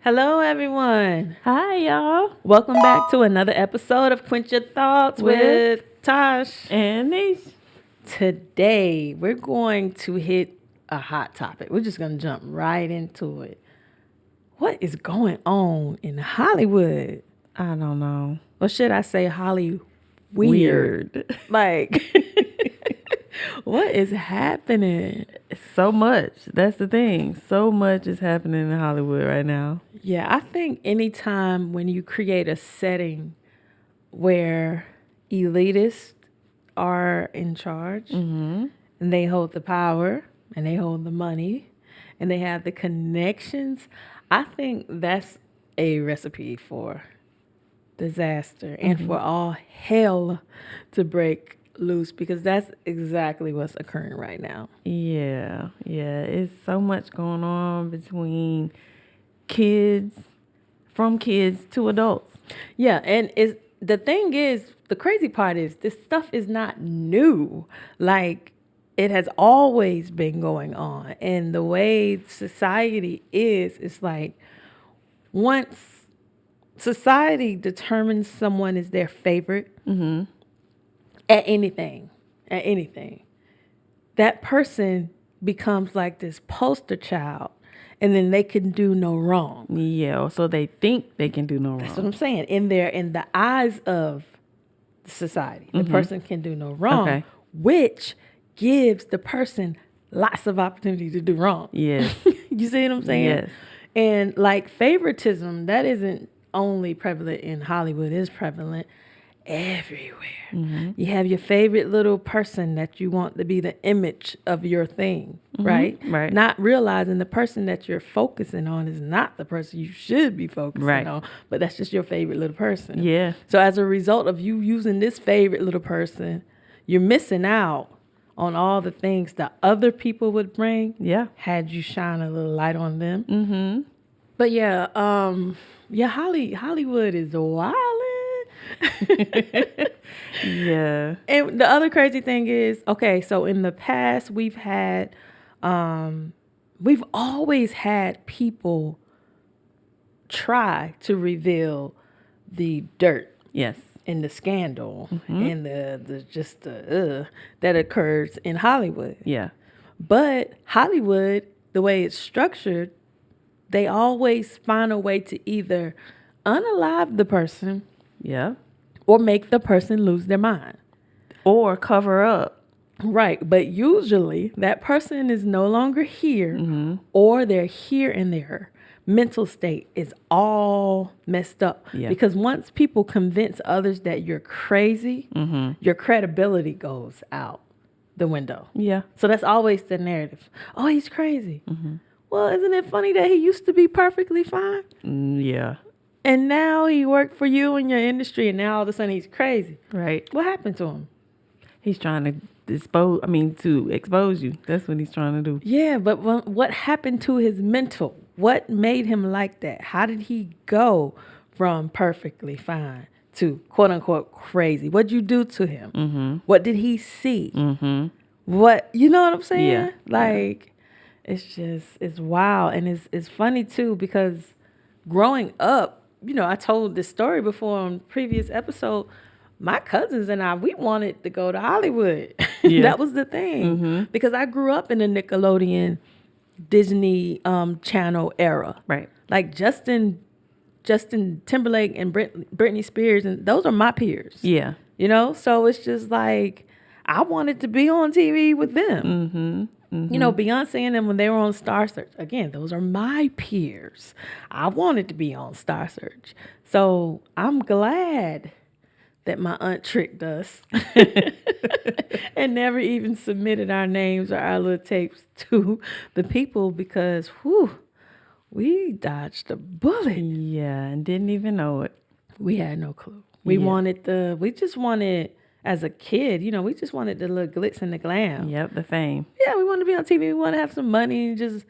Hello, everyone. Hi, y'all. Welcome back to another episode of Quench Your Thoughts with Tosh. And Niche. Today, we're going to hit a hot topic. We're just going to jump right into it. What is going on in Hollywood? I don't know. Or should I say HollyWeird? Weird. Like, what is happening? So much. That's the thing. So much is happening in Hollywood right now. Yeah, I think anytime when you create a setting where elitists are in charge and they hold the power and they hold the money and they have the connections, I think that's a recipe for disaster and for all hell to break loose, because that's exactly what's occurring right now. Yeah. It's so much going on between kids, from kids to adults. Yeah, and the thing is, the crazy part is this stuff is not new. Like, it has always been going on. And the way society is, it's like once society determines someone is their favorite at anything, that person becomes like this poster child, and then they can do no wrong. Yeah, so they think they can do no That's what wrong. I'm saying. In the eyes of society, the person can do no wrong, Okay. which gives the person lots of opportunity to do wrong. Yes. You see what I'm saying? Yes. And like favoritism, that isn't only prevalent in Hollywood, it's prevalent everywhere. You have your favorite little person that you want to be the image of your thing, right? Right. Not realizing the person that you're focusing on is not the person you should be focusing Right. on, but that's just your favorite little person. Yeah. So as a result of you using this favorite little person, you're missing out on all the things that other people would bring. Yeah. Had you shine a little light on them. But yeah, Hollywood is wildin'. Yeah. And the other crazy thing is, okay, so in the past we've always had people try to reveal the dirt Yes. and the scandal and the that occurs in Hollywood. Yeah. But Hollywood, the way it's structured, they always find a way to either unalive the person Yeah. or make the person lose their mind. Or cover up. Right. But usually that person is no longer here, or they're here and their mental state is all messed up. Yeah. Because once people convince others that you're crazy, your credibility goes out the window. Yeah. So that's always the narrative. Oh, he's crazy. Well, isn't it funny that he used to be perfectly fine? Yeah. And now he worked for you in your industry, and now all of a sudden he's crazy. Right. What happened to him? He's trying to to expose you. That's what he's trying to do. Yeah, but what happened to his mental? What made him like that? How did he go from perfectly fine to quote unquote crazy? What'd you do to him? What did he see? What, you know what I'm saying? Yeah. Like, it's wild. And it's funny too, because growing up, I told this story before on previous episode. My cousins and I, we wanted to go to Hollywood. Yeah. That was the thing. Because I grew up in the Nickelodeon, Disney Channel era. Right. Like Justin Timberlake and Britney Spears, and those are my peers. Yeah. So it's just like I wanted to be on TV with them. Beyonce and them when they were on Star Search. Again, those are my peers. I wanted to be on Star Search. So I'm glad that my aunt tricked us and never even submitted our names or our little tapes to the people, because we dodged a bullet. Yeah, and didn't even know it. We had no clue. We just wanted, as a kid, we just wanted the little glitz and the glam. Yep, the fame. Yeah, we wanted to be on TV. We wanted to have some money and just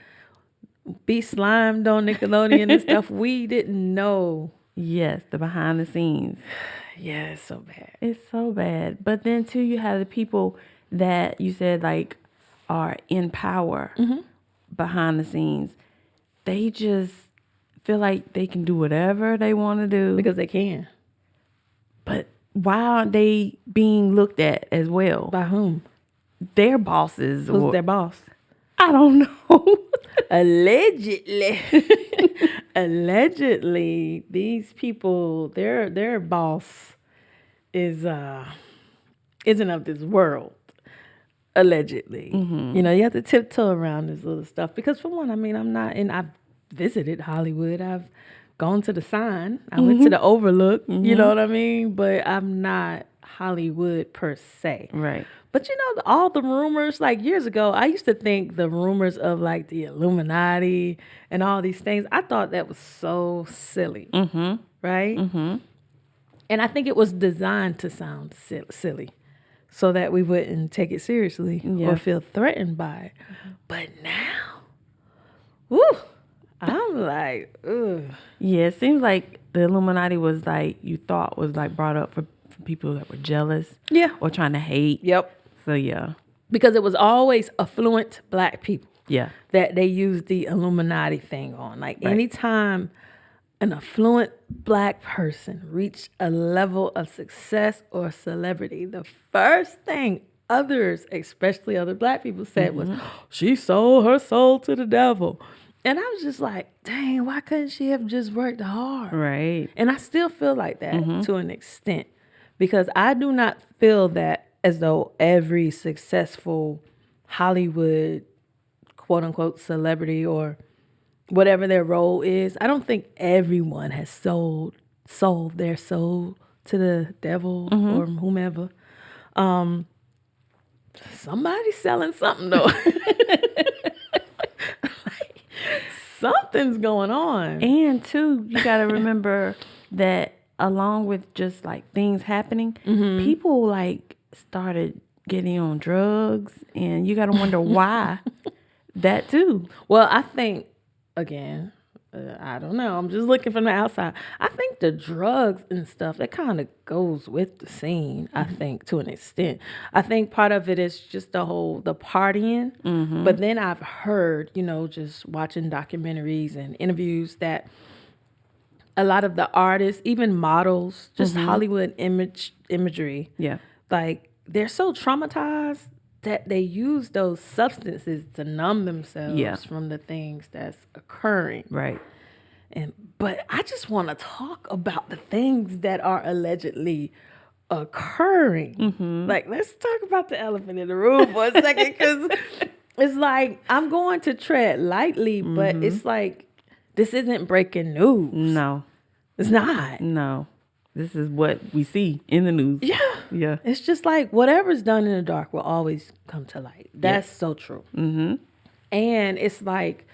be slimed on Nickelodeon and stuff. We didn't know. Yes, the behind the scenes. Yeah, it's so bad. It's so bad. But then too, you have the people that you said like are in power behind the scenes. They just feel like they can do whatever they want to do. Because they can. But why aren't they being looked at as well? By whom? Their bosses. Who's their boss? I don't know. Allegedly. Allegedly, these people, their boss isn't of this world. Allegedly. You know, you have to tiptoe around this little stuff. Because for one, I mean, I've visited Hollywood. I've gone to the Sign. I went to the Overlook. You know what I mean? But I'm not Hollywood per se. Right. But you know, all the rumors, like years ago, I used to think the rumors of like the Illuminati and all these things, I thought that was so silly. Right? And I think it was designed to sound silly so that we wouldn't take it seriously or feel threatened by it. But now, woo, I'm like, ugh. Yeah, it seems like the Illuminati was like, you thought was like brought up for people that were jealous. Yeah. Or trying to hate. Yep. So, yeah. Because it was always affluent black people. Yeah. That they used the Illuminati thing on. Like anytime an affluent black person reached a level of success or celebrity, the first thing others, especially other black people, said was, she sold her soul to the devil. And I was just like, dang, why couldn't she have just worked hard? Right. And I still feel like that to an extent. Because I do not feel that as though every successful Hollywood, quote unquote, celebrity or whatever their role is, I don't think everyone has sold their soul to the devil or whomever. Somebody's selling something though. Something's going on. And too, you got to remember that along with just like things happening, people like started getting on drugs, and you got to wonder why. That too. Well, I think, again, I don't know. I'm just looking from the outside. I think the drugs and stuff, that kind of goes with the scene, I think, to an extent. I think part of it is just the partying. But then I've heard, you know, just watching documentaries and interviews that a lot of the artists, even models, just Hollywood imagery, like they're so traumatized that they use those substances to numb themselves from the things that's occurring. Right. But I just want to talk about the things that are allegedly occurring. Like, let's talk about the elephant in the room for a second, because it's like, I'm going to tread lightly, but it's like, this isn't breaking news. No. It's not. No. This is what we see in the news. Yeah. Yeah. It's just like whatever's done in the dark will always come to light. That's so true. And it's like,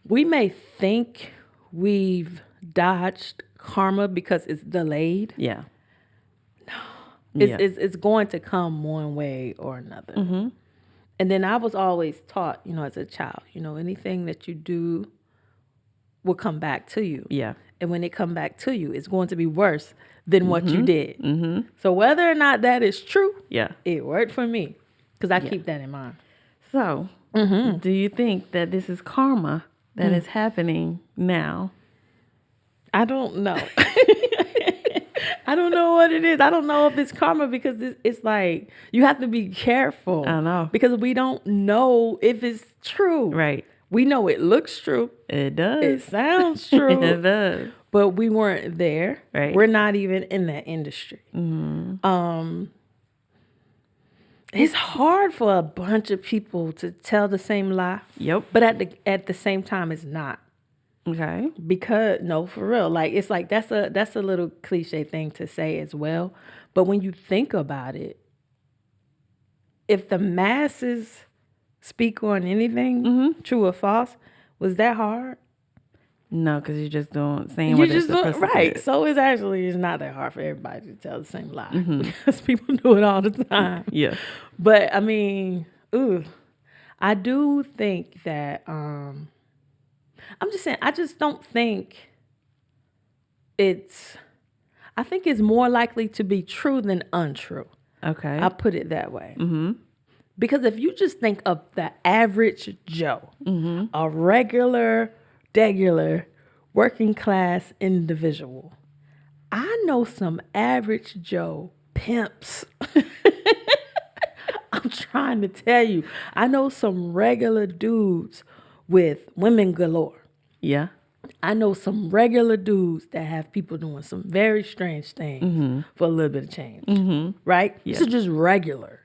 we may think we've dodged karma because it's delayed. Yeah. No. It's going to come one way or another. And then I was always taught, you know, as a child, you know, anything that you do will come back to you. Yeah. And when it come back to you, it's going to be worse than what you did. So whether or not that is true, it worked for me, because I keep that in mind. So, do you think that this is karma that is happening now? I don't know. I don't know what it is. I don't know if it's karma, because it's like, you have to be careful. I know. Because we don't know if it's true. Right. We know it looks true. It does. It sounds true. It does. But we weren't there. Right. We're not even in that industry. It's hard for a bunch of people to tell the same lie. Yep. But at the same time, it's not. Okay. Because, no, for real. Like, it's like, that's a little cliche thing to say as well. But when you think about it, if the masses speak on anything, true or false, was that hard? No, because you're just saying what they're supposed to right. say. So it's not that hard for everybody to tell the same lie, because people do it all the time. Yeah. But I mean, I do think that I'm just saying, I just don't think I think it's more likely to be true than untrue. Okay. I'll put it that way. Because if you just think of the average Joe, a regular, working class individual. I know some average Joe pimps. I'm trying to tell you. I know some regular dudes with women galore. Yeah. I know some regular dudes that have people doing some very strange things for a little bit of change. Right? Yeah. This is just regular.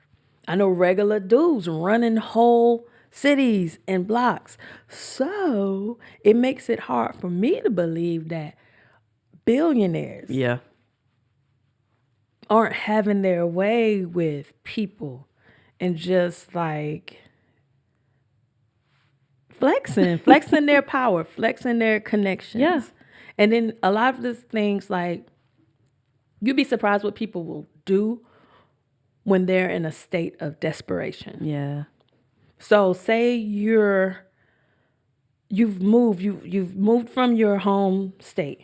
I know regular dudes running whole cities and blocks. So it makes it hard for me to believe that billionaires Yeah. aren't having their way with people and just like flexing their power, flexing their connections. Yeah. And then a lot of these things, like, you'd be surprised what people will do when they're in a state of desperation. Yeah. So say you've moved from your home state.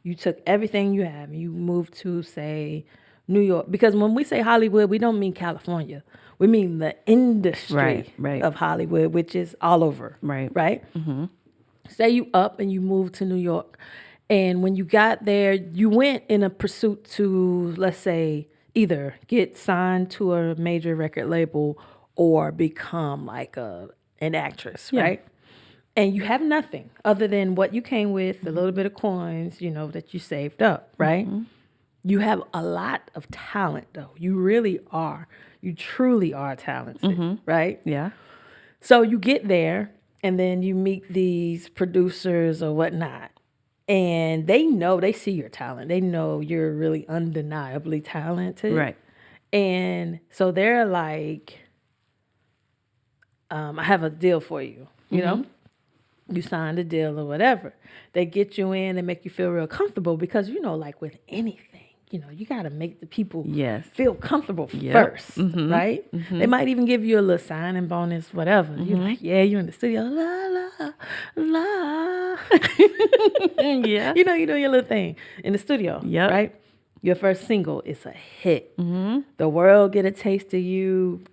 You took everything you have and you moved to, say, New York. Because when we say Hollywood, we don't mean California. We mean the industry of Hollywood, which is all over. Right? Say you up and you moved to New York. And when you got there, you went in a pursuit to, let's say, either get signed to a major record label or become like an actress, right? And you have nothing other than what you came with, a little bit of coins, that you saved up, right? You have a lot of talent, though. You really are. You truly are talented, right? Yeah. So you get there, and then you meet these producers or whatnot. And they see your talent. They know you're really undeniably talented. Right. And so they're like, I have a deal for you, you know? You signed a deal or whatever. They get you in and make you feel real comfortable because, like with anything, you got to make the people feel comfortable first, right? They might even give you a little signing bonus, whatever. You're like, yeah, you're in the studio, la, la, la. Yeah. You're doing your little thing in the studio, right? Your first single is a hit. The world get a taste of you,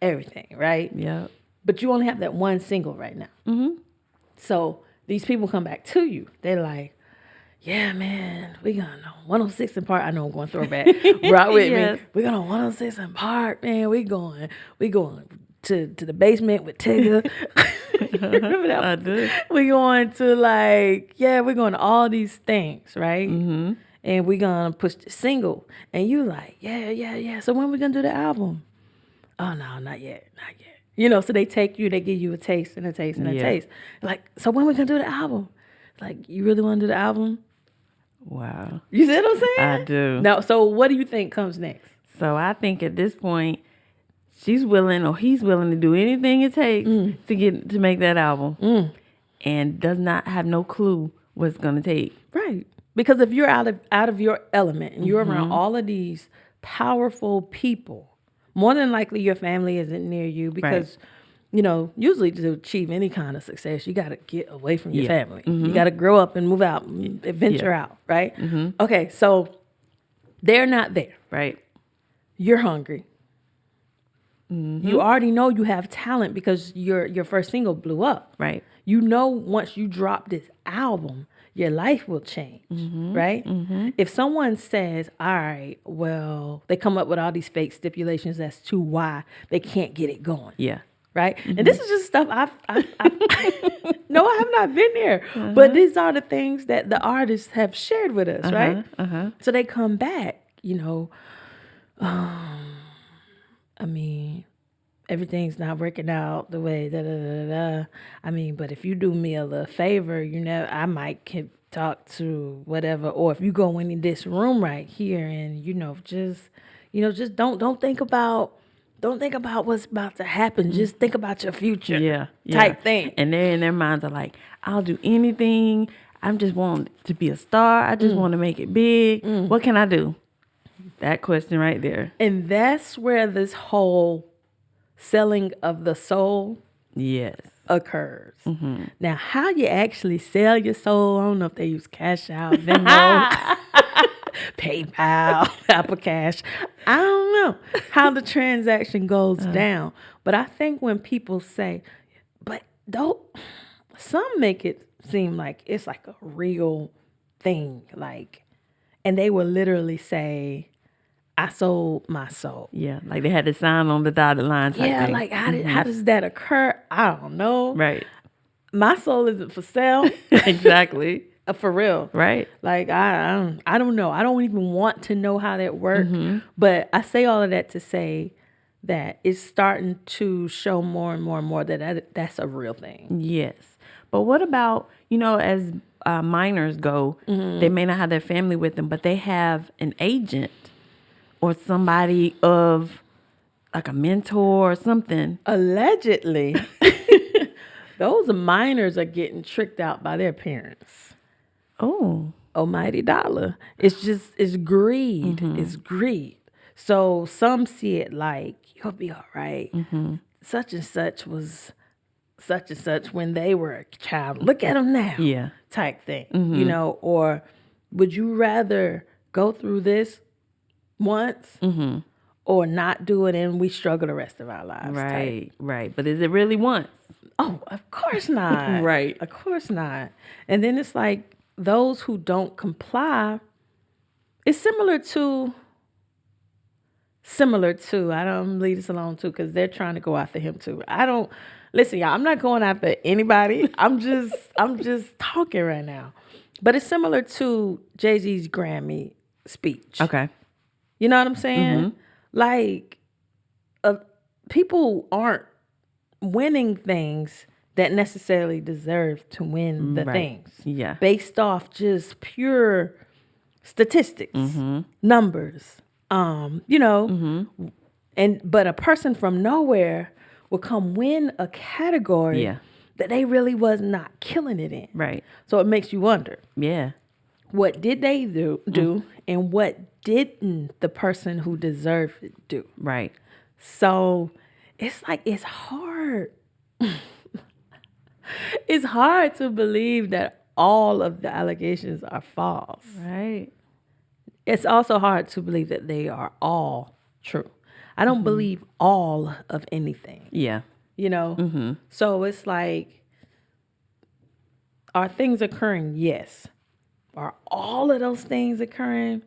everything, right? Yeah. But you only have that one single right now. So these people come back to you. They're like, yeah, man, we going to 106 and Park. I know I'm going throwback. Right with me. We're going to 106 and Park, man. We going to the basement with Tigger. Remember that? I do. We going to we're going to all these things, right? And we're going to push the single. And you like, yeah. So when we going to do the album? Oh, no, not yet. So they take you, they give you a taste and a taste and a taste. Like, so when we going to do the album? Like, you really want to do the album? Wow. You see what I'm saying? I do. No, so what do you think comes next? So I think at this point, she's willing or he's willing to do anything it takes to make that album, and does not have no clue what it's gonna take. Right, because if you're out of your element and you're around all of these powerful people, more than likely your family isn't near you because. Usually to achieve any kind of success, you got to get away from your family. You got to grow up and move out and venture out, right? Okay, so they're not there. Right. You're hungry. You already know you have talent because your first single blew up. Right. Once you drop this album, your life will change, right? If someone says, all right, well, they come up with all these fake stipulations as to why they can't get it going. Yeah. Right? And this is just stuff I've no, I have not been there. But these are the things that the artists have shared with us, right? So they come back, I mean, everything's not working out the way, I mean, but if you do me a little favor, I might can talk to whatever, or if you go in this room right here and, just don't think about what's about to happen. Just think about your future. Type thing. And they in their minds are like, I'll do anything. I just want to be a star. I just want to make it big. What can I do? That question right there. And that's where this whole selling of the soul occurs. Now, how you actually sell your soul, I don't know if they use Cash Out, Venmo, PayPal, Apple Cash. I don't know how the transaction goes down. But I think when people say, but some make it seem like it's like a real thing. Like, and they will literally say, I sold my soul. Yeah, like they had to sign on the dotted line type Yeah, thing. like how does that occur? I don't know. Right. My soul isn't for sale. Exactly. For real. Right. Like I don't know. I don't even want to know how that works. But I say all of that to say that it's starting to show more and more and more that's a real thing. Yes. But what about, as minors go, they may not have their family with them, but they have an agent or somebody of like a mentor or something. Allegedly, those minors are getting tricked out by their parents. Oh. Almighty dollar. It's greed. It's greed. So some see it like, you'll be all right. Such and such was such and such when they were a child. Look at them now. Yeah. Type thing. Or would you rather go through this once or not do it and we struggle the rest of our lives? Right. Right. But is it really once? Oh, of course not. Right. Of course not. And then it's like those who don't comply, it's similar to, I don't leave this alone too, because they're trying to go after him too. Listen, y'all, I'm not going after anybody. I'm just talking right now. But it's similar to Jay-Z's Grammy speech. Okay. You know what I'm saying? Like, people aren't winning things that necessarily deserve to win the things. Yeah. Based off just pure statistics, numbers, but a person from nowhere will come win a category that they really was not killing it in. Right. So it makes you wonder. Yeah. What did they do and what didn't the person who deserved it do? Right. So it's like, it's hard. It's hard to believe that all of the allegations are false. Right. It's also hard to believe that they are all true. I don't believe all of anything. Yeah. So it's like, are things occurring? Yes. Are all of those things occurring?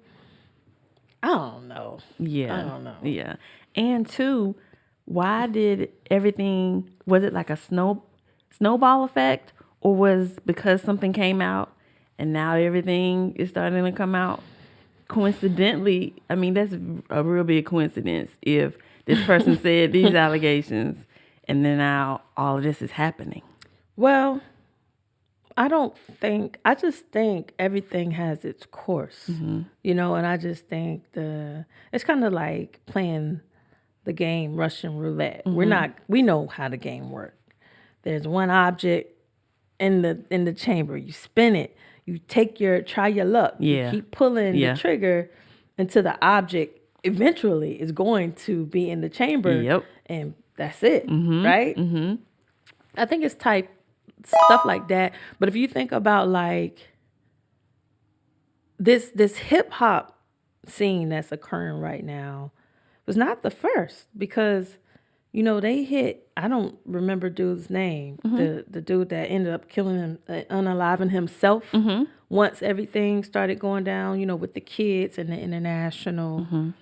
I don't know. Yeah. I don't know. Yeah. And two, why did everything, was it like a snowball effect, or was because something came out and now everything is starting to come out? Coincidentally, I mean, that's a real big coincidence if this person said these allegations and then now all of this is happening. Well, I just think everything has its course, and I just think it's kind of like playing the game Russian roulette. We know how the game works. There's one object in the chamber. You spin it. You try your luck. Yeah. You keep pulling the trigger until the object eventually is going to be in the chamber. Yep. And that's it, right? I think it's stuff like that. But if you think about like this hip hop scene that's occurring right now was not the first, because they hit, I don't remember dude's name, the dude that ended up killing him, unaliving himself once everything started going down, with the kids and the international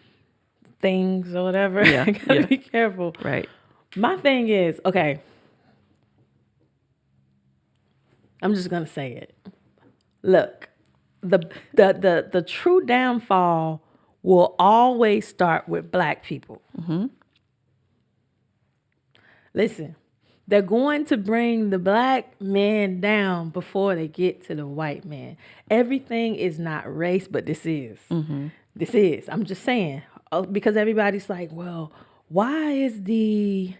things or whatever. Yeah. I gotta be careful. Right. My thing is, okay, I'm just gonna say it. Look, the true downfall will always start with Black people. Listen, they're going to bring the Black man down before they get to the white man. Everything is not race, but this is. This is. I'm just saying, because everybody's like, well, why is the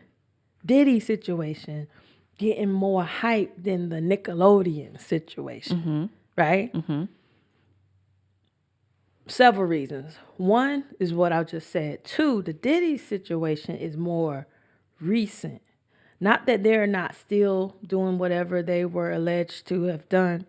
Diddy situation getting more hype than the Nickelodeon situation? Right? Several reasons. One is what I just said. Two, the Diddy situation is more recent. Not that they're not still doing whatever they were alleged to have done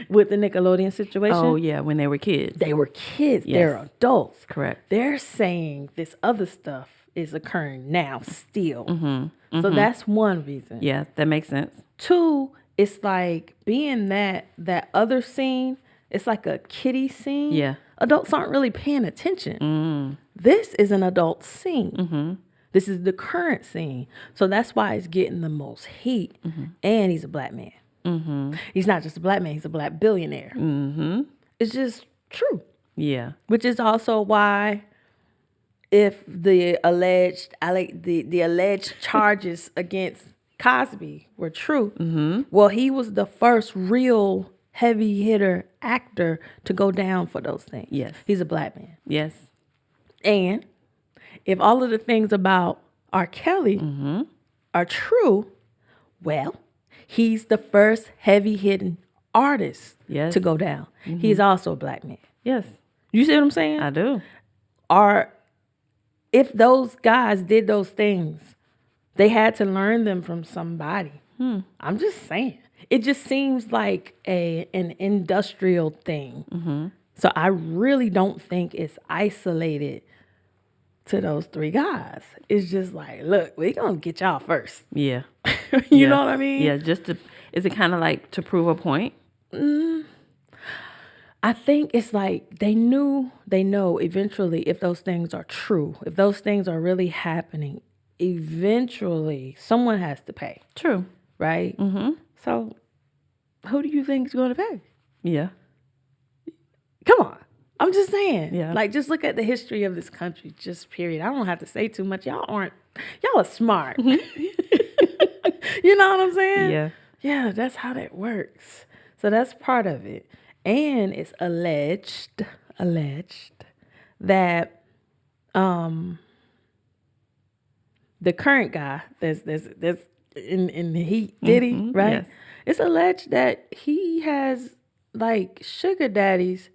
with the Nickelodeon situation. Oh, yeah, when they were kids. They were kids. Yes. They're adults. Correct. They're saying this other stuff is occurring now still. So that's one reason. Yeah, that makes sense. Two, it's like being that other scene, it's like a kiddie scene. Yeah. Adults aren't really paying attention. This is an adult scene. This is the current scene. So that's why it's getting the most heat. And he's a black man. He's not just a black man, he's a black billionaire. It's just true. Yeah. Which is also why if the alleged charges against Cosby were true, well, he was the first real heavy hitter actor to go down for those things. Yes. He's a black man. Yes. And if all of the things about R. Kelly are true, well, he's the first heavy hitting artist to go down. He's also a black man. Yes. You see what I'm saying? I do. If those guys did those things, they had to learn them from somebody. I'm just saying. It just seems like an industrial thing. So I really don't think it's isolated to those three guys. It's just like, look, we're going to get y'all first. Yeah. You know what I mean? Yeah, is it kind of like to prove a point? I think it's like they know eventually if those things are true, if those things are really happening, eventually someone has to pay. True. Right? So who do you think is going to pay? Yeah. Come on. I'm just saying. Yeah. Like, just look at the history of this country, just period. I don't have to say too much. Y'all are smart. You know what I'm saying? Yeah. Yeah, that's how that works. So that's part of it. And it's alleged that the current guy that's in the heat, Diddy, right? Yes. It's alleged that he has like sugar daddies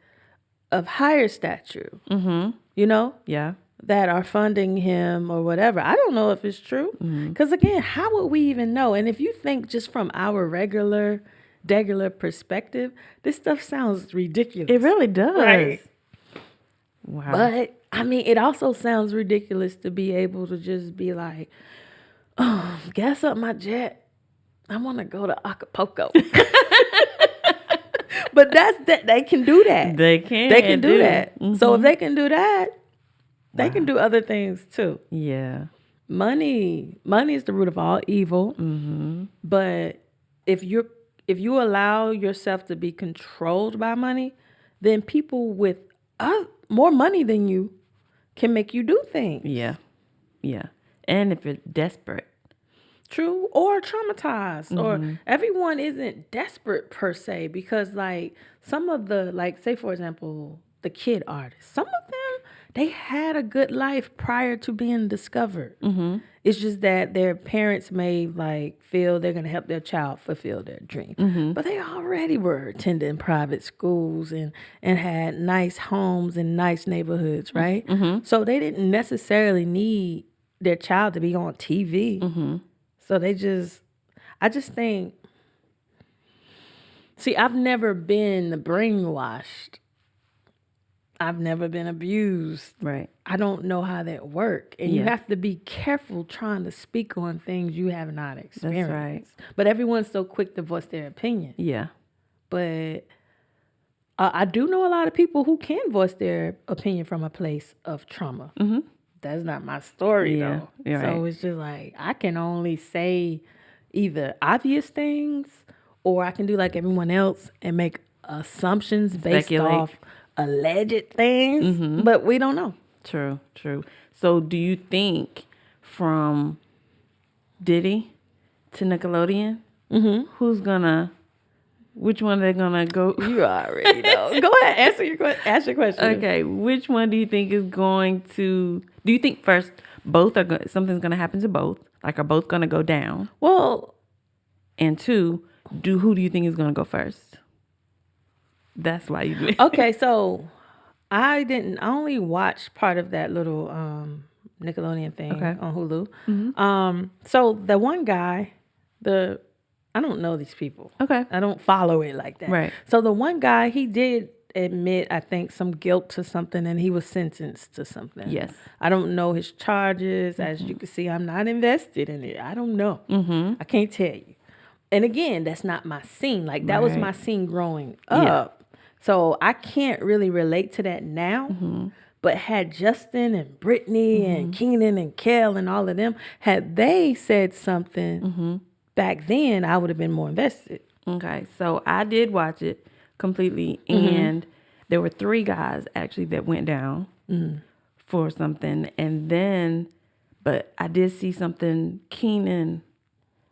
of higher stature, you know? Yeah. That are funding him or whatever. I don't know if it's true. Because again, how would we even know? And if you think just from our regular perspective, this stuff sounds ridiculous. It really does. Right. Wow. But I mean, it also sounds ridiculous to be able to just be like, oh, gas up my jet. I want to go to Acapulco. But that's that. They can do that. They can. They can do that. So if they can do that, they can do other things too. Yeah. Money is the root of all evil. But if you allow yourself to be controlled by money, then people with more money than you can make you do things. Yeah. Yeah. And if you're desperate. True, or traumatized, or everyone isn't desperate per se, because like some of the, like say for example, the kid artists, some of them, they had a good life prior to being discovered. It's just that their parents may like feel they're going to help their child fulfill their dream. But they already were attending private schools and had nice homes and nice neighborhoods, right? So they didn't necessarily need their child to be on TV. So I just think, see, I've never been brainwashed. I've never been abused. Right. I don't know how that works. And you have to be careful trying to speak on things you have not experienced. That's right. But everyone's so quick to voice their opinion. Yeah. But I do know a lot of people who can voice their opinion from a place of trauma. That's not my story, though. You're so right. it's just like, I can only say either obvious things, or I can do like everyone else and make assumptions based off alleged things, but we don't know. True. So do you think from Diddy to Nickelodeon, which one they're gonna go? You already know. Go ahead, ask your question. Okay, which one do you think is going to? Do you think first both are something's gonna happen to both? Like, are both gonna go down? Well, and two, who do you think is gonna go first? That's why you. Okay, so I only watched part of that little Nickelodeon thing on Hulu. So the one guy, I don't know these people. Okay. I don't follow it like that. Right. So the one guy, he did admit, I think, some guilt to something, and he was sentenced to something. Yes. I don't know his charges. As you can see, I'm not invested in it. I don't know. I can't tell you. And again, that's not my scene. Like that was my scene growing up. Yeah. So I can't really relate to that now. But had Justin and Brittany and Keenan and Kel and all of them, had they said something back then, I would have been more invested. Okay, so I did watch it completely, and there were 3 guys actually that went down for something, and then, but I did see something. Keenan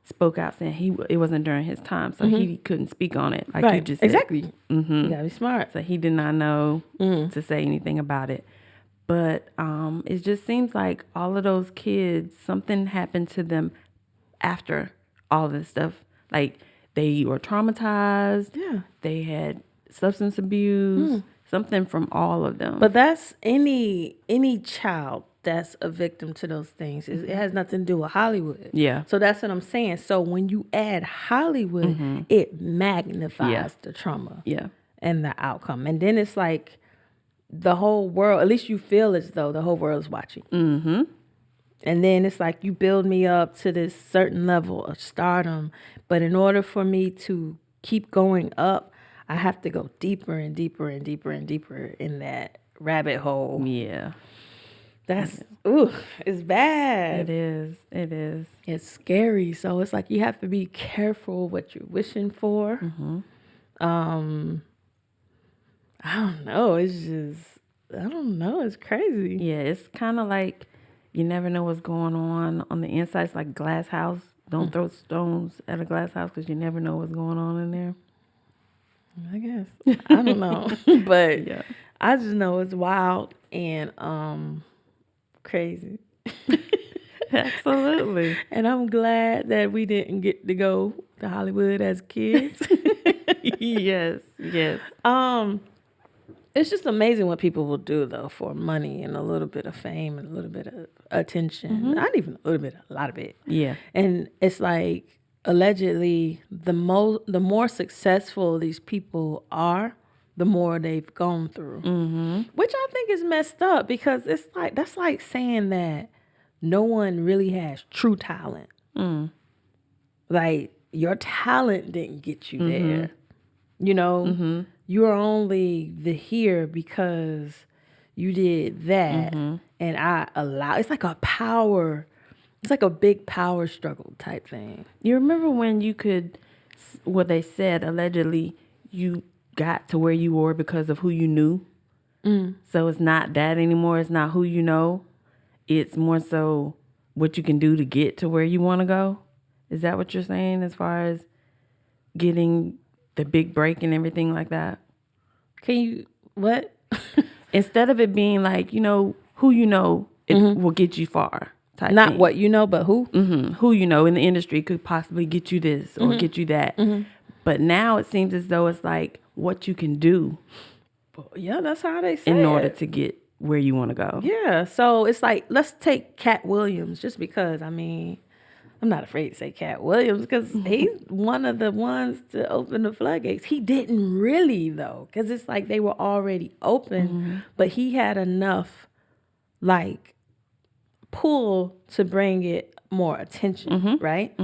spoke out saying it wasn't during his time, so he couldn't speak on it, like you just said. Exactly. You gotta be smart. So he did not know to say anything about it. But it just seems like all of those kids, something happened to them after all this stuff. Like they were traumatized. Yeah. They had substance abuse, something from all of them. But that's any child that's a victim to those things. It has nothing to do with Hollywood. Yeah. So that's what I'm saying. So when you add Hollywood, it magnifies the trauma. Yeah. And the outcome. And then it's like the whole world, at least you feel as though the whole world is watching. Mm-hmm. And then it's like you build me up to this certain level of stardom. But in order for me to keep going up, I have to go deeper and deeper and deeper and deeper in that rabbit hole. Yeah. It's bad. It is. It is. It's scary. So it's like you have to be careful what you're wishing for. I don't know. I don't know. It's crazy. Yeah, it's kind of like you never know what's going on the inside. It's like glass house. Don't throw stones at a glass house because you never know what's going on in there. I guess. I don't know. But Yeah. I just know it's wild and crazy. Absolutely. And I'm glad that we didn't get to go to Hollywood as kids. Yes. Yes. It's just amazing what people will do though for money and a little bit of fame and a little bit of attention. Not even a little bit, a lot of it. Yeah. And it's like allegedly the more successful these people are, the more they've gone through. Which I think is messed up because it's like that's like saying that no one really has true talent. Like your talent didn't get you there. You know, you are only here because you did that. And it's like it's like a big power struggle type thing. You remember when you could, what they said, allegedly, you got to where you were because of who you knew? So it's not that anymore. It's not who you know. It's more so what you can do to get to where you want to go. Is that what you're saying as far as getting the big break and everything like that? Can you, what? Instead of it being like, who you know, it will get you far. Not thing. what you know, but who? Who you know in the industry could possibly get you this or get you that. But now it seems as though it's like what you can do. Yeah, that's how they say in it. order to get where you want to go. Yeah, so it's like, let's take Cat Williams just because, I'm not afraid to say Cat Williams because he's one of the ones to open the floodgates. He didn't really, though, because it's like they were already open, but he had enough, like, pull to bring it more attention, right?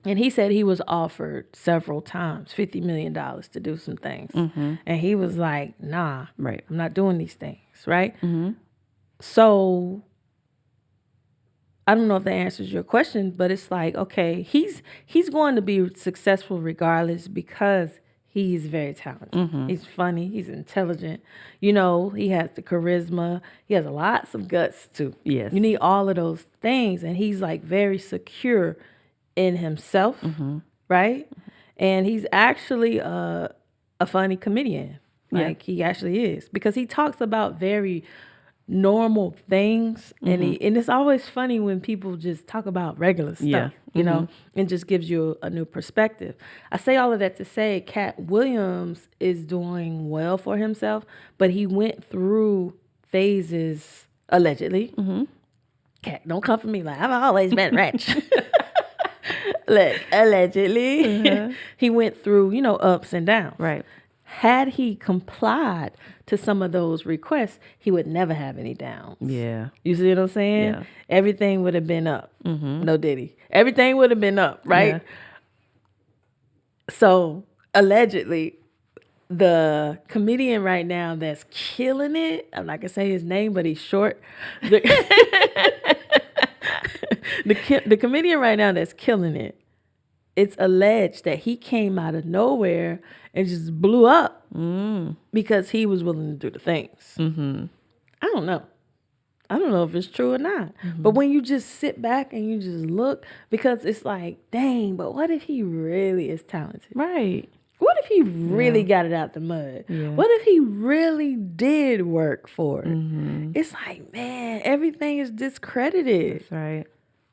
And he said he was offered several times $50 million to do some things. And he was like, nah, Right. I'm not doing these things, right? So I don't know if that answers your question, but it's like, okay, he's going to be successful regardless because he's very talented. He's funny. He's intelligent. He has the charisma. He has lots of guts too. Yes. You need all of those things. And he's like very secure in himself, right? And he's actually a funny comedian. Like he actually is because he talks about very normal things and it's always funny when people just talk about regular stuff, you know, and just gives you a new perspective. I say all of that to say Cat Williams is doing well for himself, but he went through phases allegedly. Cat, don't come for me like I've always been rich. Look, allegedly, he went through, ups and downs. Right. Had he complied to some of those requests, he would never have any downs. Yeah. You see what I'm saying? Yeah. Everything would have been up. No Diddy. Everything would have been up, right? So allegedly, the comedian right now that's killing it, I'm not gonna say his name, but he's short. The, the comedian right now that's killing it, it's alleged that he came out of nowhere and just blew up because he was willing to do the things. I don't know. I don't know if it's true or not. But when you just sit back and you just look, because it's like, dang, but what if he really is talented? Right. What if he really got it out the mud? Yeah. What if he really did work for it? It's like, man, everything is discredited. That's right.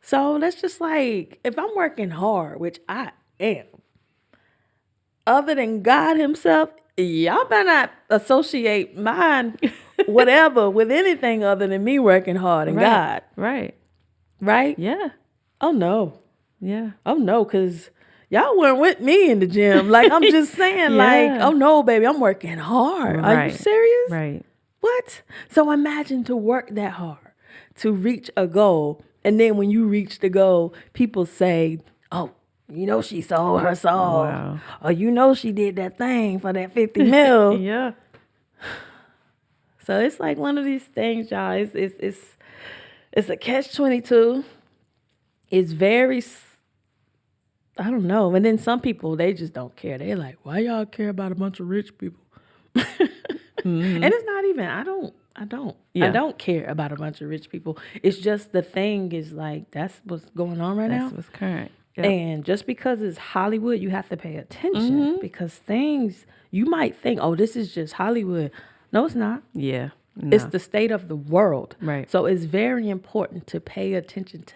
So that's just like, if I'm working hard, which I am, other than God himself, y'all better not associate mine, whatever, with anything other than me working hard and God. Right. Right? Yeah. Oh, no. Yeah. Oh, no, because y'all weren't with me in the gym. Like, I'm just saying, like, oh, no, baby, I'm working hard. Are you serious? Right. What? So imagine to work that hard, to reach a goal. And then when you reach the goal, people say, oh, you know she sold her soul. Wow. Or you know she did that thing for that 50 mil. Yeah. So it's like one of these things, y'all. It's a catch-22. It's very, I don't know. And then some people, they just don't care. They're like, why y'all care about a bunch of rich people? And it's not even, I don't care about a bunch of rich people. It's just the thing is like, that's what's going on right now. That's what's current. Yep. And just because it's Hollywood, you have to pay attention because things, you might think, oh, this is just Hollywood. No, it's not. Yeah. No. It's the state of the world. Right. So it's very important to pay attention to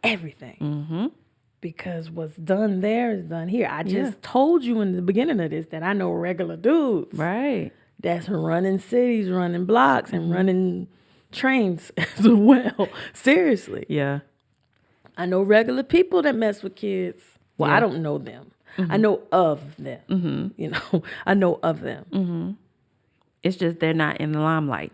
everything. Because what's done there is done here. I just told you in the beginning of this that I know regular dudes. Right. That's running cities, running blocks, and running trains as well. Seriously. Yeah. I know regular people that mess with kids. Well, I don't know them. I know of them. You know, I know of them. It's just they're not in the limelight.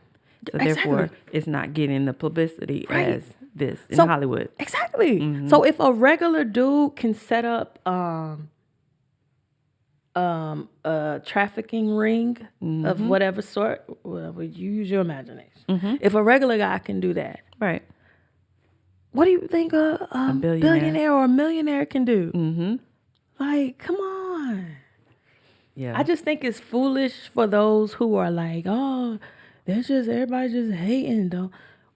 So therefore, it's not getting the publicity as this in Hollywood. Exactly. So if a regular dude can set up a trafficking ring of whatever sort, whatever, you use your imagination. If a regular guy can do that, Right. what do you think a billionaire or a millionaire can do? Like, come on. Yeah. I just think it's foolish for those who are like, oh, there's just everybody just hating, though,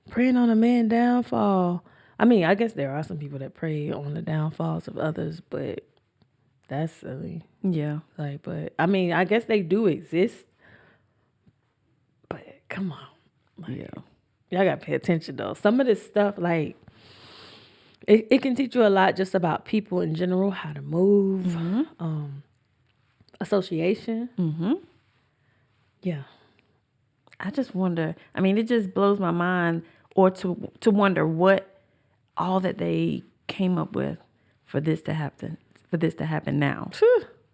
praying on a man's downfall. I mean, I guess there are some people that prey on the downfalls of others, but that's silly. Yeah. Like, but I mean, I guess they do exist. But come on. Like, y'all gotta pay attention though. Some of this stuff, like, it can teach you a lot just about people in general, how to move, association. Yeah. I just wonder, I mean, it just blows my mind or to wonder what all that they came up with for this to happen now.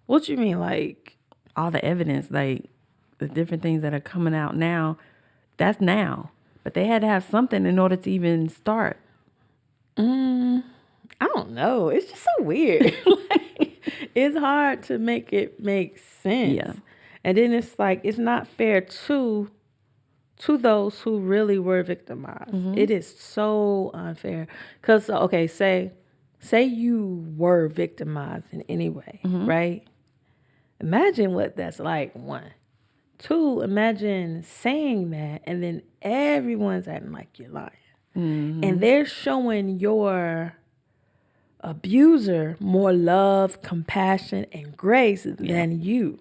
What you mean, like? All the evidence, like the different things that are coming out now, that's now. But they had to have something in order to even start. I don't know. It's just so weird. Like, it's hard to make it make sense. Yeah. And then it's like, it's not fair to those who really were victimized. It is so unfair. Because, okay, say you were victimized in any way, right? Imagine what that's like, one. Two, imagine saying that and then everyone's acting like you're lying. And they're showing your abuser more love, compassion, and grace than you.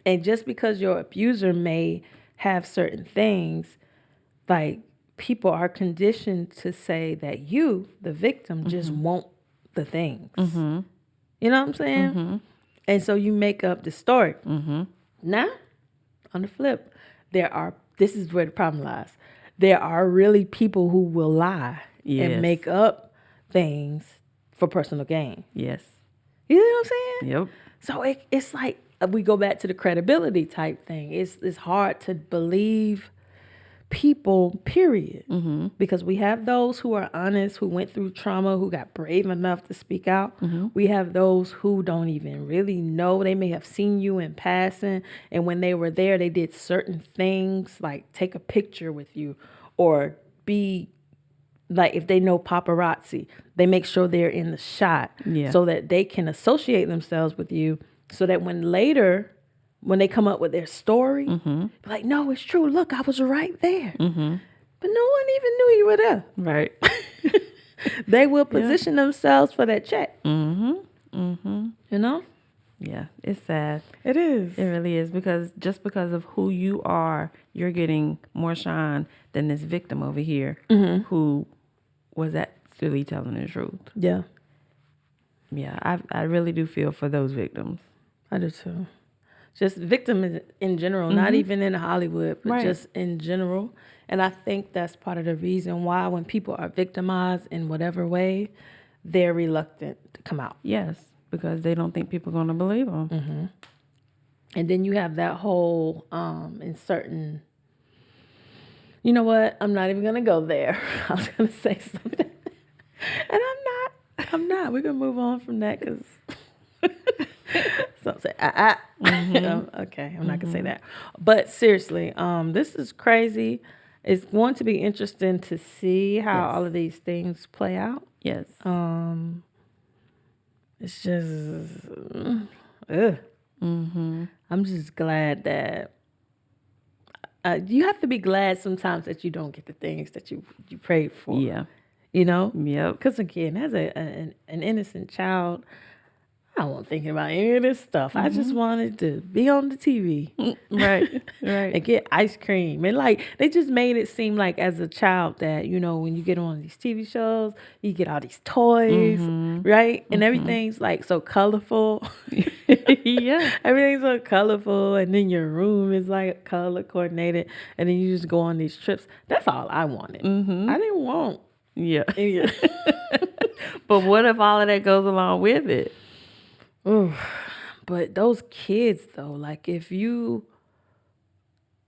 And just because your abuser may have certain things, like, people are conditioned to say that you, the victim, just want the things. You know what I'm saying? And so you make up the story. Now, on the flip, this is where the problem lies. There are really people who will lie and make up things for personal gain. Yes. You know what I'm saying? Yep. So it's like, we go back to the credibility type thing. It's hard to believe people, period. Because we have those who are honest, who went through trauma, who got brave enough to speak out. We have those who don't even really know. They may have seen you in passing, and when they were there, they did certain things like take a picture with you, or be like, if they know paparazzi, they make sure they're in the shot so that they can associate themselves with you, so that when later, when they come up with their story, like, no, it's true. Look, I was right there. But no one even knew you were there. Right. They will position themselves for that check. You know? Yeah, it's sad. It is. It really is, because just because of who you are, you're getting more shine than this victim over here who was actually telling the truth. Yeah. Yeah, I really do feel for those victims. I do too. Just victims in general, not even in Hollywood, but just in general. And I think that's part of the reason why when people are victimized in whatever way, they're reluctant to come out. Yes, because they don't think people are going to believe them. And then you have that whole, in certain, you know what? I'm not even going to go there. I was going to say something. And I'm not. We're going to move on from that because... So say, okay, I'm not gonna say that. But seriously, this is crazy. It's going to be interesting to see how all of these things play out. Yes. It's just, I'm just glad that you have to be glad sometimes that you don't get the things that you prayed for. Yeah. You know. Yep. Because again, as an innocent child, I wasn't thinking about any of this stuff. I just wanted to be on the TV. Right. And get ice cream. And like, they just made it seem like as a child that, you know, when you get on these TV shows, you get all these toys, right? And everything's like so colorful. Yeah. Everything's so colorful. And then your room is like color coordinated. And then you just go on these trips. That's all I wanted. I didn't want. Yeah. But what if all of that goes along with it? Ooh, but those kids though, like if you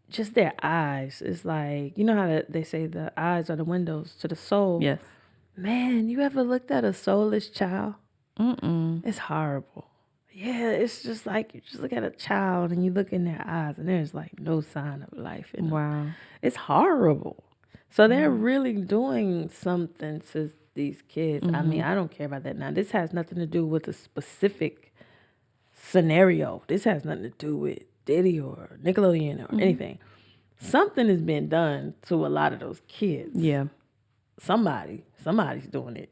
just their eyes, it's like, you know how they say the eyes are the windows to the soul. Yes. Man, you ever looked at a soulless child? It's horrible. Yeah, it's just like you just look at a child and you look in their eyes and there's like no sign of life in them. Wow. It's horrible. So they're really doing something to these kids. I mean, I don't care about that now. This has nothing to do with a specific scenario. This has nothing to do with Diddy or Nickelodeon or anything. Something has been done to a lot of those kids. Yeah. Somebody's doing it.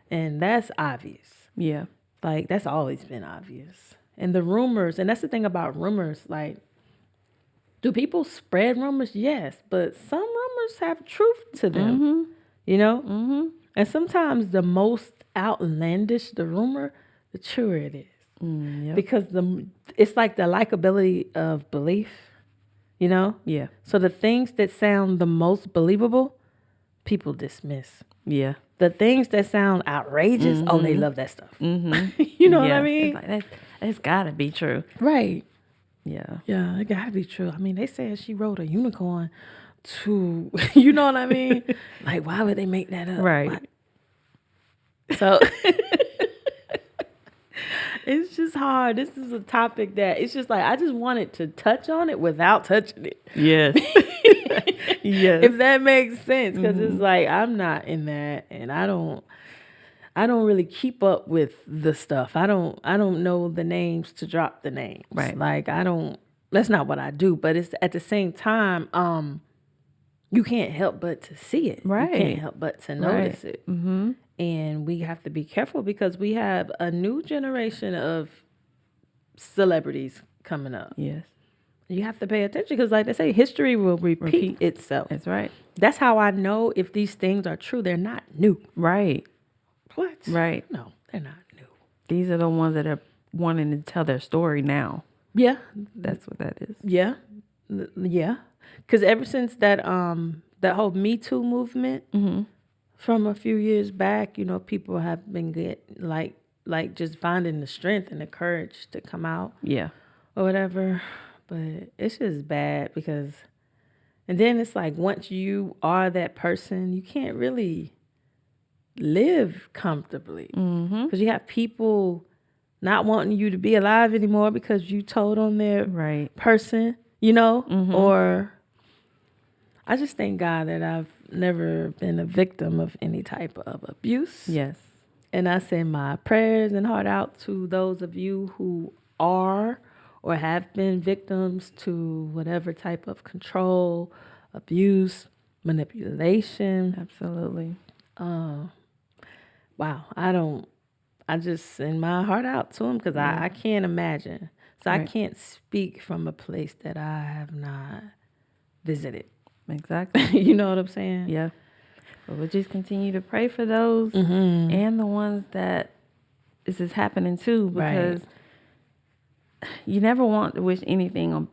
And that's obvious. Yeah. Like, that's always been obvious. And the rumors, and that's the thing about rumors, like, do people spread rumors? Yes, but some rumors have truth to them, you know? And sometimes the most outlandish the rumor, the truer it is. Yep. Because it's like the likability of belief, you know? Yeah. So the things that sound the most believable, people dismiss. Yeah. The things that sound outrageous, oh, they love that stuff. You know what I mean? It's like, that's gotta be true. Right. Yeah. Yeah, it gotta be true. I mean, they said she rode a unicorn to, you know what I mean? Like, why would they make that up? Right. Why? So it's just hard. This is a topic that it's just like, I just wanted to touch on it without touching it. Yes. Yes. If that makes sense. Because it's like, I'm not in that, and I don't really keep up with the stuff. I don't know the names to drop the names. Right. Like, that's not what I do. But it's at the same time, you can't help but to see it. Right. You can't help but to notice it. And we have to be careful because we have a new generation of celebrities coming up. Yes. You have to pay attention because, like they say, history will repeat itself. That's right. That's how I know if these things are true. They're not new. Right. What? Right. No, they're not new. These are the ones that are wanting to tell their story now. Yeah. That's what that is. Yeah. Yeah. Because ever since that whole Me Too movement from a few years back, you know, people have been like just finding the strength and the courage to come out. Yeah. Or whatever. But it's just bad because And then it's like once you are that person, you can't really live comfortably because you have people not wanting you to be alive anymore because you told on their person, or I just thank God that I've never been a victim of any type of abuse. Yes. And I send my prayers and heart out to those of you who are or have been victims to whatever type of control, abuse, manipulation. Absolutely. Wow. I just send my heart out to them because I can't imagine. So I can't speak from a place that I have not visited. Exactly. You know what I'm saying? Yeah. But we'll just continue to pray for those and the ones that this is happening to, because you never want to wish anything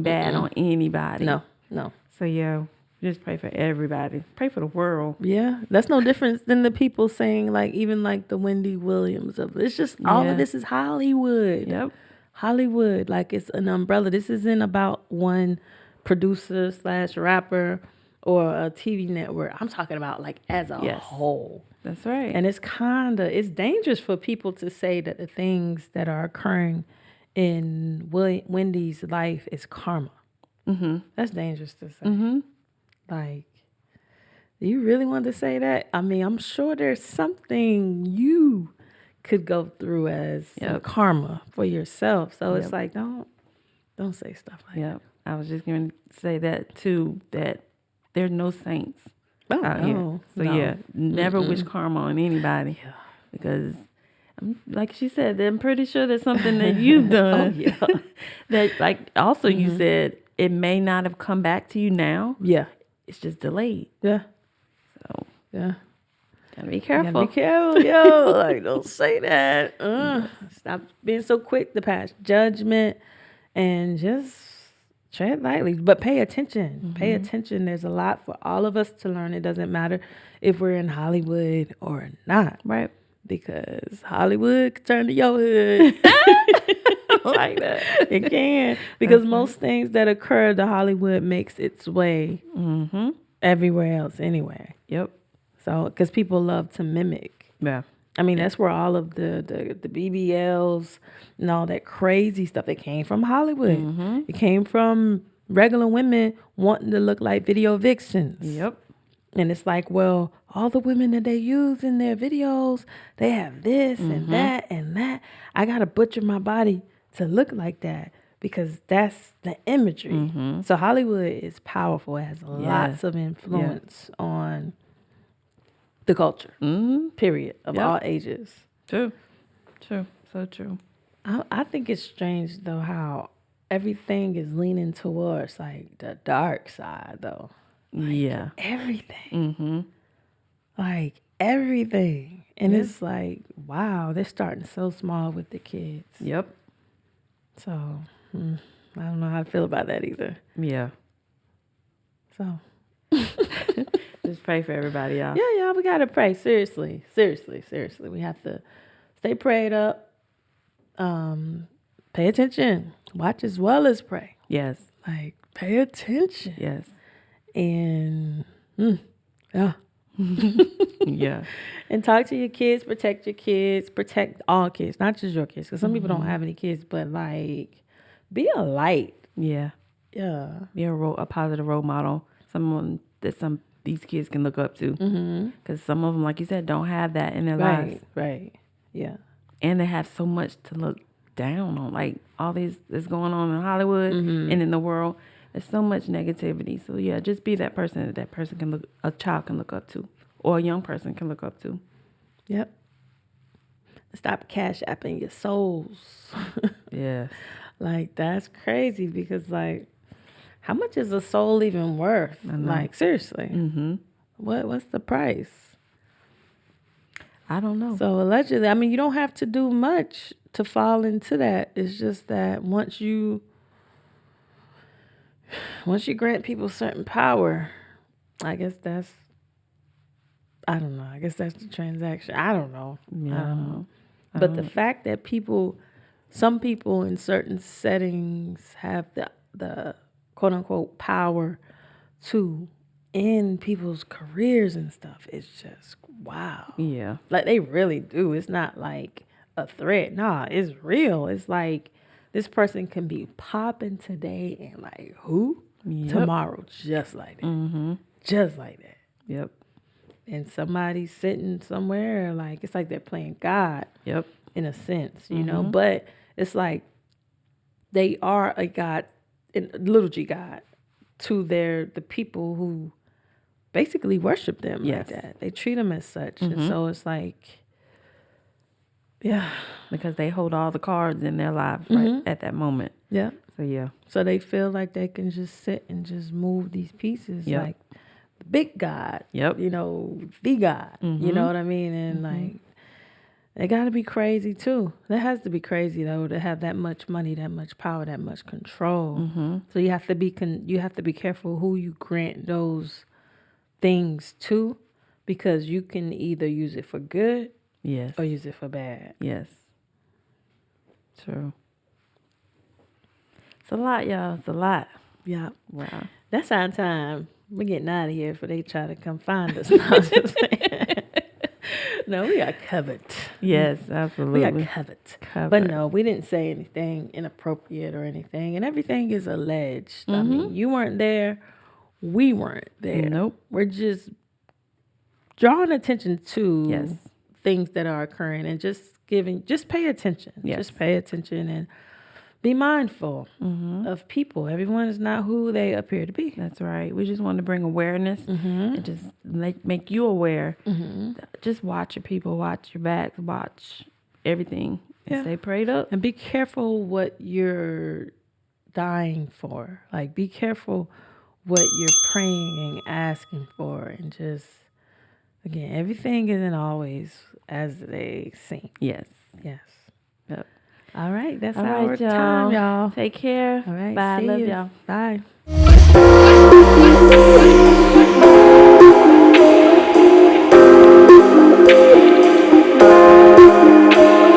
bad on anybody. No. So yeah, just pray for everybody. Pray for the world. Yeah, that's no difference than the people saying like even like the Wendy Williams of it's just all of this is Hollywood. Yep. Hollywood, like it's an umbrella. This isn't about one producer / rapper or a TV network. I'm talking about like as a whole. That's right. And it's dangerous for people to say that the things that are occurring in Wendy's life is karma. That's dangerous to say. Like, do you really want to say that? I mean, I'm sure there's something you could go through as karma for yourself. So it's like, don't say stuff like that. I was just going to say that too, that there's no saints out here. So never wish karma on anybody. Yeah. Because like she said, I'm pretty sure there's something that you've done. That like also you said it may not have come back to you now. Yeah. It's just delayed. Yeah. So yeah. Gotta be careful. Gotta be careful, yo. Like, don't say that. Stop being so quick to pass judgment and just tread lightly. But pay attention. Pay attention. There's a lot for all of us to learn. It doesn't matter if we're in Hollywood or not. Right. Because Hollywood can turn to your hood. Like that. It can. Because most things that occur to Hollywood makes its way everywhere else anyway. Yep. So, because people love to mimic. Yeah. I mean, that's where all of the BBLs and all that crazy stuff, it came from Hollywood. It came from regular women wanting to look like video vixens. Yep. And it's like, well, all the women that they use in their videos, they have this and that and that. I got to butcher my body to look like that because that's the imagery. So Hollywood is powerful. It has lots of influence on the culture, period, of all ages. True. So true. I think it's strange, though, how everything is leaning towards, like, the dark side, though. Like, everything. Like, everything. And it's like, wow, they're starting so small with the kids. Yep. So, I don't know how to feel about that either. Yeah. So... Just pray for everybody, y'all. Yeah, we got to pray. Seriously. We have to stay prayed up. Pay attention. Watch as well as pray. Yes. Like, pay attention. Yes. And, yeah. And talk to your kids, protect your kids, protect all kids, not just your kids. Because some people don't have any kids, but, like, be a light. Yeah. Yeah. Be a positive role model. Someone that these kids can look up to, because some of them, like you said, don't have that in their lives. Right. Yeah. And they have so much to look down on, like all this that's going on in Hollywood and in the world. There's so much negativity. So yeah, just be that person a child can look up to, or a young person can look up to. Yep. Stop cash apping your souls. Yeah. Like, that's crazy because, like, how much is a soul even worth? Like, seriously. What's the price? I don't know. So allegedly, I mean, you don't have to do much to fall into that. It's just that once you grant people certain power, I guess that's the transaction. I don't know. Yeah, I don't know. But the fact that some people in certain settings have the quote unquote power to end people's careers and stuff is just wow. Yeah. Like they really do. It's not like a threat. Nah, it's real. It's like this person can be popping today and like who? Yep. Tomorrow, just like that. Just like that. Yep. And somebody's sitting somewhere like it's like they're playing God. Yep. In a sense, you know, but it's like they are a God, a little g God, to the people who basically worship them like that. They treat them as such. And so it's like, yeah. Because they hold all the cards in their lives right at that moment. Yeah. So, yeah. So they feel like they can just sit and just move these pieces like the big God. Yep. You know, the God. You know what I mean? And like, they got to be crazy too. That has to be crazy though to have that much money, that much power, that much control. So you have to be careful who you grant those things to, because you can either use it for good, or use it for bad. Yes. True. It's a lot, y'all. It's a lot. Yeah. Wow. That's our time. We're getting out of here before they try to come find us. No, I'm just saying. No, we are covered. Yes, absolutely. We are covered. But no, we didn't say anything inappropriate or anything. And everything is alleged. I mean, you weren't there. We weren't there. Nope. We're just drawing attention to things that are occurring and just pay attention. Yes. Just pay attention and be mindful of people. Everyone is not who they appear to be. That's right. We just want to bring awareness and just make you aware. Just watch your people, watch your backs, watch everything. And stay prayed up. And be careful what you're dying for. Like, be careful what you're praying and asking for. And just, again, everything isn't always as they seem. Yes. Yes. Yep. All right. That's All our right, y'all. time, y'all. Take care. All right. Bye. See Love you. y'all. Bye.